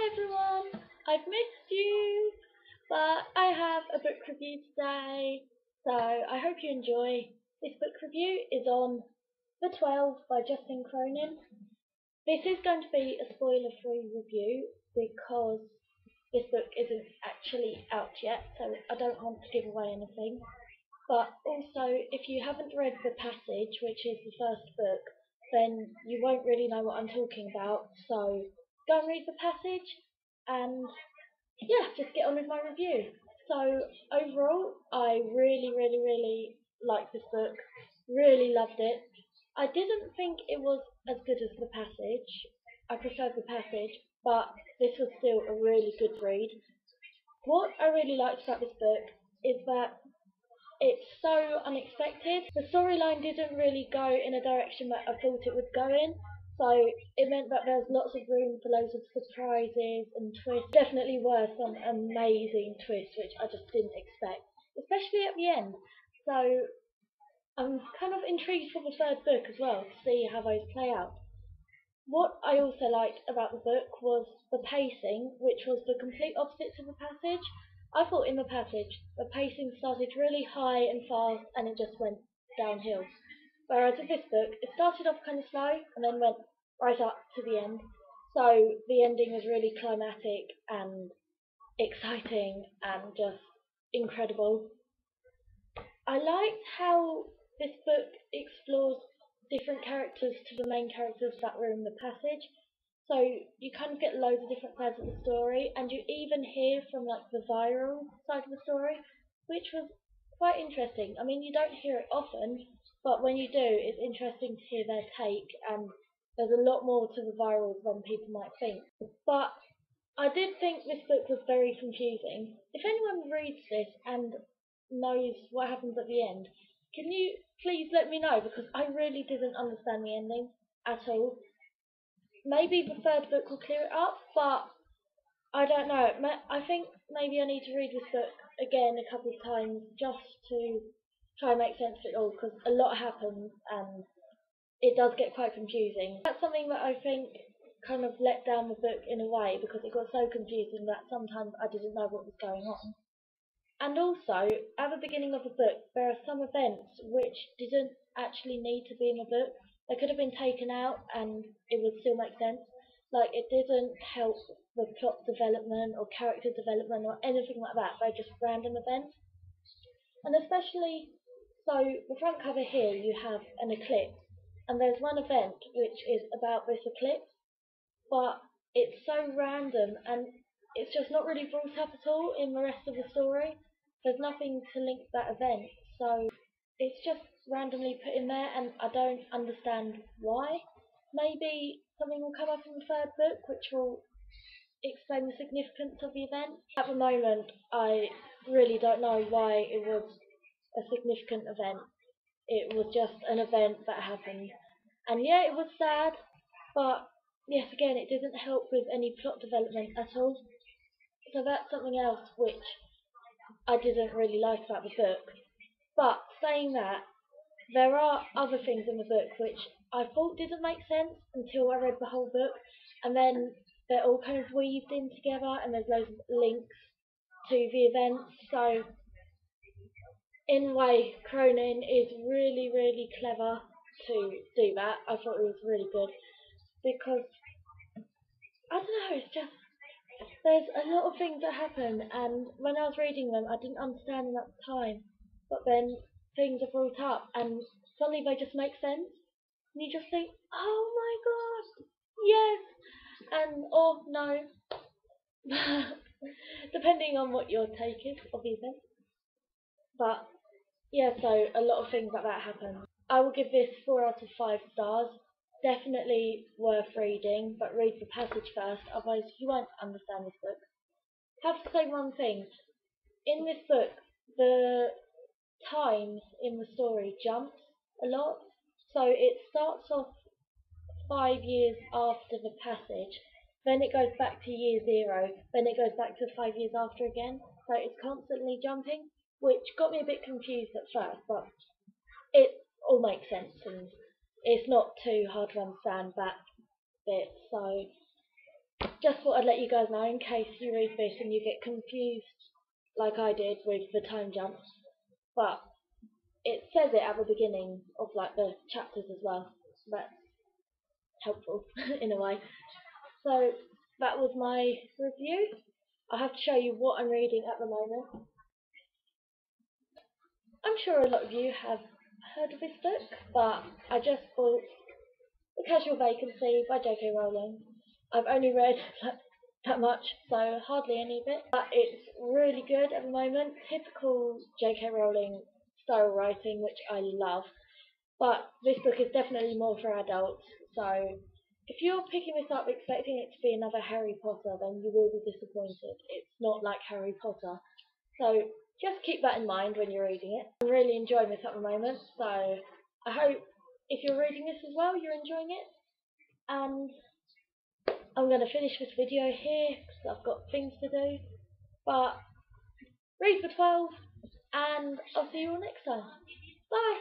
everyone, I've missed you, but I have a book review today, so I hope you enjoy. This book review is on The 12 by Cronin. This is going to be a spoiler-free review because this book isn't actually out yet, so I don't want to give away anything. But also, if you haven't read The Passage, which is the first book, then you won't really know what I'm talking about, so go and read The Passage, and yeah, just get on with my review. So overall, I really liked this book, really loved it. I didn't think it was as good as The Passage. I preferred The Passage, but this was still a really good read. What I really liked about this book is that it's so unexpected. The storyline didn't really go in a direction that I thought it would go in, so it meant that there's lots of room for loads of surprises and twists. Definitely were some amazing twists which I just didn't expect, especially at the end. So I'm kind of intrigued for the third book as well to see how those play out. What I also liked about the book was the pacing, which was the complete opposite to The Passage. I thought in The Passage, the pacing started really high and fast and it just went downhill. Whereas with this book, it started off kind of slow and then went right up to the end. So the ending was really climatic and exciting and just incredible. I liked how this book explores different characters to the main characters that were in The Passage. So you kind of get loads of different sides of the story, and you even hear from like the viral side of the story, which was quite interesting. I mean, you don't hear it often, but when you do, it's interesting to hear their take, and there's a lot more to the virals than people might think. But I did think this book was very confusing. If anyone reads this and knows what happens at the end, can you please let me know, because I really didn't understand the ending at all. Maybe the third book will clear it up, but I don't know. I think maybe I need to read this book again a couple of times just to try and make sense of it all, because a lot happens and it does get quite confusing. That's something that I think kind of let down the book in a way, because it got so confusing that sometimes I didn't know what was going on. And also, at the beginning of the book, there are some events which didn't actually need to be in the book. They could have been taken out and it would still make sense. Like, it didn't help the plot development or character development or anything like that. They're just random events. And especially, so the front cover here, you have an eclipse. And there's one event which is about this eclipse, but it's so random and it's just not really brought up at all in the rest of the story. There's nothing to link that event, so it's just randomly put in there and I don't understand why. Maybe something will come up in the third book which will explain the significance of the event. At the moment, I really don't know why it was a significant event. It was just an event that happened. And yeah, it was sad, but yes, again, it didn't help with any plot development at all. So that's something else which I didn't really like about the book. But saying that, there are other things in the book which I thought didn't make sense until I read the whole book, and then they're all kind of weaved in together, and there's loads of links to the events. So, in a way, Cronin is really clever to do that. I thought it was really good because I don't know, it's just there's a lot of things that happen, and when I was reading them, I didn't understand them at the time. But then things are brought up, and suddenly they just make sense, and you just think, "Oh my god, yes!" and or no, depending on what your take is of the event. But yeah, so a lot of things like that happen. I will give this 4 out of 5 stars. Definitely worth reading, but read The Passage first, otherwise you won't understand this book. I have to say one thing. In this book, the times in the story jumps a lot. So it starts off 5 years after The Passage, then it goes back to year 0, then it goes back to 5 years after again. So it's constantly jumping, which got me a bit confused at first, but it all makes sense and it's not too hard to understand that bit. So just thought I'd let you guys know in case you read this and you get confused like I did with the time jumps. But it says it at the beginning of like the chapters as well. So that's helpful in a way. So that was my review. I have to show you what I'm reading at the moment. I'm sure a lot of you have heard of this book, but I just bought The Casual Vacancy by J.K. Rowling. I've only read that much, so hardly any of it, but it's really good at the moment. Typical J.K. Rowling style writing, which I love, but this book is definitely more for adults, so if you're picking this up expecting it to be another Harry Potter, then you will be disappointed. It's not like Harry Potter, so just keep that in mind when you're reading it. I'm really enjoying this at the moment, so I hope if you're reading this as well, you're enjoying it. And I'm going to finish this video here because I've got things to do. But read for 12, and I'll see you all next time. Bye!